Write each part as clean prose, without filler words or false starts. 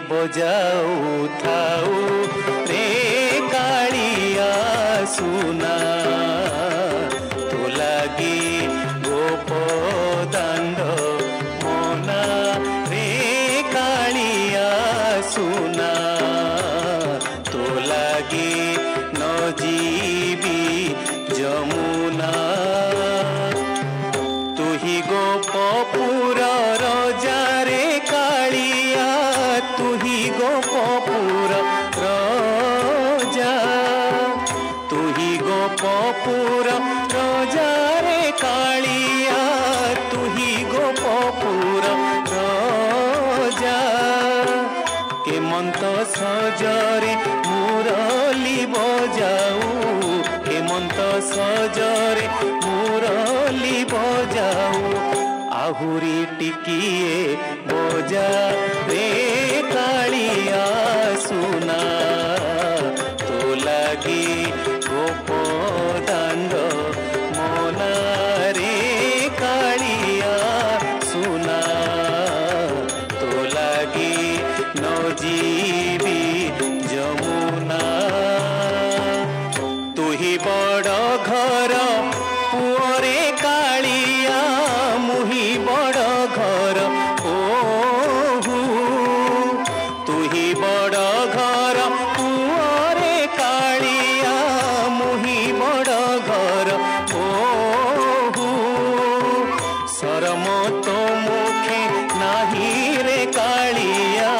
बजाऊ थाऊ रे कालिया सुना तो लागी गोप दांड मोना रे कालिया सुना तो लागी न जीवी जमुना तू ही गोपपुर रजा रे कालिया तू ही गोपपुर रजा तू ही गोपपुर रजा रे कालिया तू ही गोपपुर रजा हेमंत सजरे मुरली बजाऊ हेमंत सजरे मुरली बजाऊ आहुरी टिकिए बजा रे कालिया सुना तो लागी गोप दांड मोना रे कालिया सुना तो लागी न जीवी जमुना तू ही बड़ घर पुअरे कालिया मुही बड़ घर ओहू तू ही बड़ घर पुअरे कालिया मुही बड़ घर ओहू शरम तो मुखे नाही रे कालिया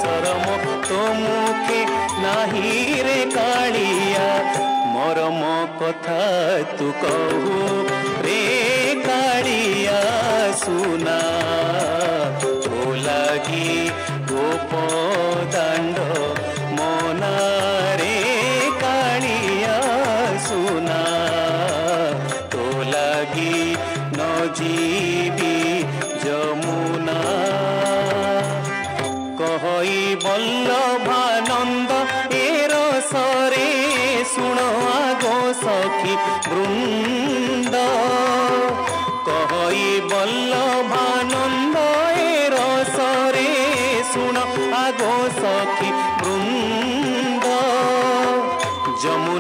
शरम तो मुखे नाही रे कालिया मरम कथा तू कहू रे कालिया सुना तो लागी गोप दांड मोना रे कालिया सुना तो लागी न जीवी जमुना कहई बल्लभानंद एरो सरे सुण आगो सखी वृंद कहई बल्लभानंद एरो सरे सुण आगो सखी वृंद जमुना